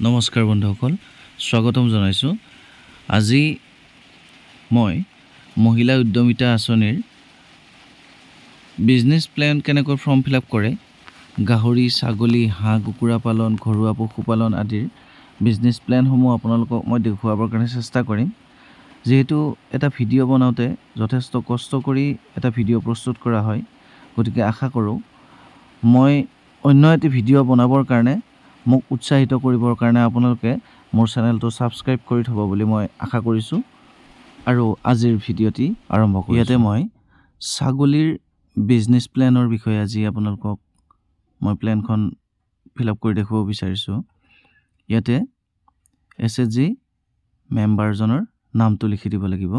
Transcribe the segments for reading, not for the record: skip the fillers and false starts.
নমস্কাৰ বন্ধুসকল স্বাগতম জনাইছো আজি মই মহিলা উদ্যমিতা আঁচনিৰ বিজনেছ প্ল্যান কেনেকৈ ফৰ্ম ফিল আপ কৰে গাহৰি ছাগলী হাঁহ কুকুৰা পালন ঘৰুৱা পশুপালন আদিৰ বিজনেছ প্ল্যানসমূহ আপোনালোকক মই দেখুৱাবৰ কাৰণে চেষ্টা কৰিম যেহেতু এটা ভিডিঅ' বনাওঁতে যথেষ্ট কষ্ট কৰি এটা ভিডিঅ' প্ৰস্তুত কৰা হয় গতিকে আশা কৰোঁ মই অন্য এটা ভিডিঅ' বনাবৰ কাৰণে মোক উৎসাহিত কৰিবৰ কাৰণে আপোনালোকে মোৰ চেনেলটো সাবস্ক্ৰাইব কৰি থব বুলি মই আশা কৰিছো আৰু আজিৰ ভিডিঅ'টি আৰম্ভ কৰিছো ইয়াতে মই ছাগলীৰ বিজনেছ প্ল্যানৰ বিষয়ে আজি আপোনালোকক মই প্ল্যানখন ফিল আপ কৰি দেখুৱাব বিচাৰিছো ইয়াতে এছএছজি মেম্বাৰজনৰ নামটো লিখি দিব লাগিব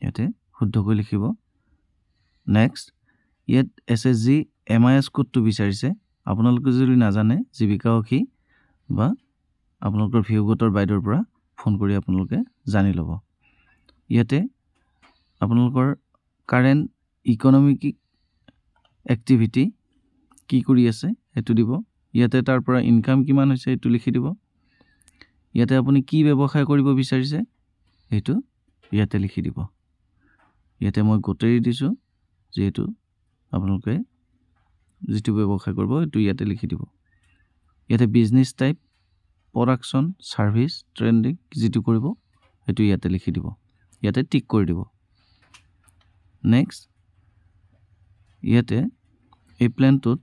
ইয়াতে শুদ্ধকৈ লিখিব নেক্সট ইয়াত এছএছজি এমআইএছ কোডটো বিচাৰিছে আপোনালোকে যদি নাজানে জীৱিকাসখী বা আপোনালোকৰ ভিউগতৰ বাইদেউৰ পৰা ফোন কৰি আপোনালোকে জানি ল'ব ইয়াতে আপোনালোকৰ কাৰেন্ট ইকোনমিক এক্টিভিটি কি কৰি আছে এটো দিব ইয়াতে তাৰ পৰা ইনকাম কিমান হৈছে এটো লিখি দিব ইয়াতে আপুনি কি ব্যৱসায় কৰিব বিচাৰিছে এটো ইয়াতে লিখি দিব ইয়াতে মই গোটেই দিছো যেটো আপোনালোকে যেটো ব্যৱসায় কৰিব এটো ইয়াতে লিখি দিব ইয়াতে business type production service trending যেটো কৰিব এটো ইয়াতে লিখি দিব ইয়াতে টিক কৰি দিব নেক্সট ইয়াতে এই প্ল্যানটোত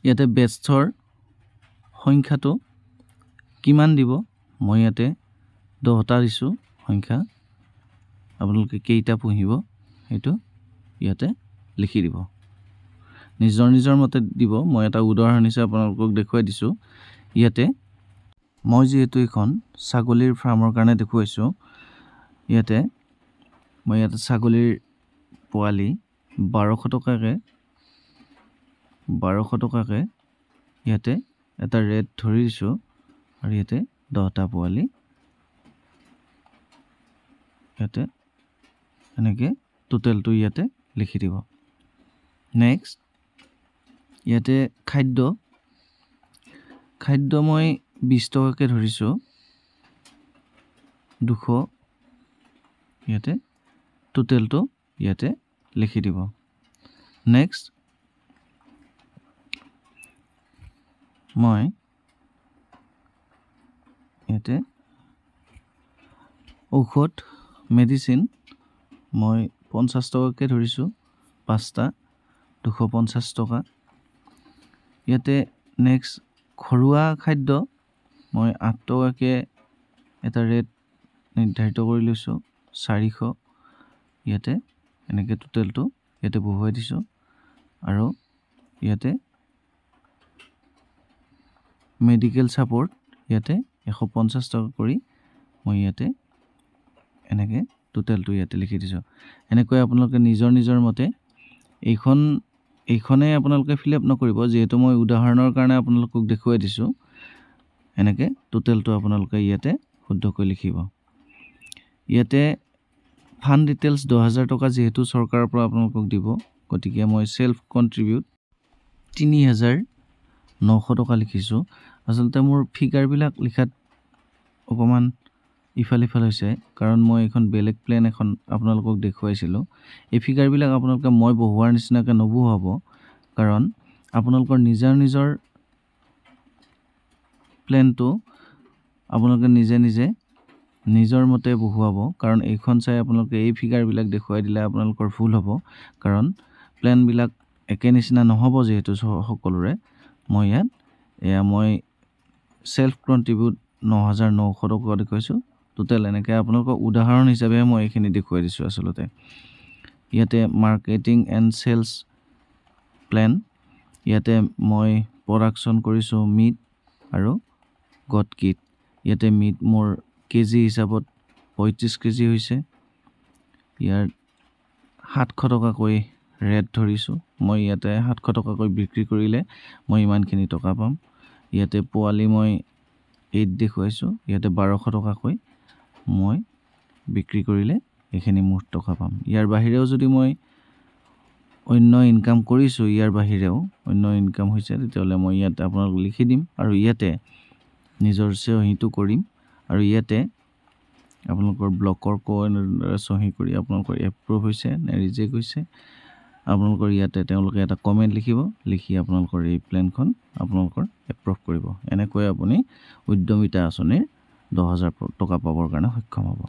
ইয়াতে বেষ্টৰ সংখ্যাটো কিমান দিব মই ইয়াতে 10টা দিছো সংখ্যা আপোনালোকে কেইটা পুহিব এটো ইয়াতে লিখি দিব নিজৰ মতে দিব মই এটা উদাহৰণ হিচাপে আপোনালোকক দেখুৱাই দিছো ইয়াতে মই যেহেতু এখন ছাগলীৰ ফাৰ্মৰ কাৰণে দেখুৱাইছো ইয়াতে মই ইয়াতে ছাগলীৰ পোৱালি 1200 টকাকে ইয়াতে এটা ৰেট ধৰি দিছো আৰু ইয়াতে 10টা পোৱালি ইয়াতে এনেকে টোটালটো ইয়াতে লিখি দিব নেক্সট ইয়াতে খাদ্য মই 20 টকাকে ধৰিছো 200 ইয়াতে টোটালটো ইয়াতে লিখি দিব নেক্সট মই ইয়াতে ঔষধ মেডিসিন মই 50 টকাকে ধৰিছো 5টা 250 টকা ইয়াতে নেক্সট ঘৰুৱা খাদ্য মই 8 টকাকে এটা ৰেট নিৰ্ধাৰিত কৰি লৈছো 400 ইয়াতে এনেকে টোটালটো ইয়াতে বহুৱাই দিছো আৰু ইয়াতে মেডিকেল সাপোৰ্ট ইয়াতে 150 টকা কৰি মই ইয়াতে এনেকে টোটালটো ইয়াতে লিখি দিছো এনেকৈ আপোনালোকে নিজৰ মতে এইখনে আপোনালোকে ফিল আপ নকৰিব যেহেতু মই উদাহৰণৰ কাৰণে আপোনালোকক দেখুৱাই দিছো এনেকে টোটালটো আপোনালোকে ইয়াতে শুদ্ধকৈ লিখিব ইয়াতে ফান্ড ডিটেইলছ 10000 টকা যেহেতু চৰকাৰৰ পৰা আপোনালোকক দিব গতিকে মই সেলফ কন্ট্ৰিবিউট 3900 টকা লিখিছো আসলতে মোৰ ফিগাৰ বিলাক লিখাত অকমান ইফাল হৈছে কাৰণ মই এখন বেলেগ প্ল্যান এখন আপোনালোকক দেখুৱাইছিলো এই ফিগাৰ বিলাক আপোনালোকে মই বহুৱাৰ নিচিনাকৈ নবুহাব কাৰণ আপোনালোকৰ নিজৰ প্ল্যানটো আপোনালোকে নিজে নিজৰ মতে বহুৱাব কাৰণ এইখন চাই আপোনালোকে এই ফিগাৰ বিলাক দেখুৱাই দিলে আপোনালোকৰ ভুল হ'ব কাৰণ প্ল্যান বিলাক একে নিচিনা নহব যেহেতু সকলোৰে মই ইয়াত মই সেলফ কন্ট্ৰিবিউট 9900 টকা দেখুৱাইছো টোটাল এনেকৈ আপোনালোকক উদাহৰণ হিচাপে মই এইখিনি দেখুৱাই দিছো আসলতে ইয়াতে মাৰ্কেটিং এণ্ড সেলস প্ল্যান ইয়াতে মই প্ৰডাকশন কৰিছো মিট আৰু গট কিট ইয়াতে মিট মোৰ কেজি হিচাপত 35 কেজি হৈছে ইয়াৰ 700 টকাকৈ ৰেট ধৰিছো মই ইয়াতে 700 টকাকৈ বিক্ৰী কৰিলে মই ইমানখিনি টকা পাম ইয়াতে পোৱালি মই 8 দেখুৱাইছো ইয়াতে 1200 টকাকৈ মই বিক্ৰী কৰিলে এখিনি মুঠ টকা পাম ইয়াৰ বাহিৰেও যদি মই অন্য ইনকাম কৰিছোঁ ইয়াৰ বাহিৰেও অন্য ইনকাম হৈছে তেতিয়াহ'লে মই ইয়াতে আপোনালোক লিখি দিম আৰু ইয়াতে নিজৰ চহীটো কৰিম আৰু ইয়াতে আপোনালোকৰ ব্লকৰ চহী কৰি আপোনালোকৰ এপ্ৰুভ হৈছে নে ৰিজেক্ট হৈছে আপোনালোকৰ ইয়াতে তেওঁলোকে এটা কমেণ্ট লিখিব লিখি আপোনালোকৰ এই প্লেনখন আপোনালোকৰ এপ্ৰুভ কৰিব এনেকৈ আপুনি উদ্যমিতা আঁচনিৰ 10,000 টকা পাবৰ কাৰণে সক্ষম হ'ব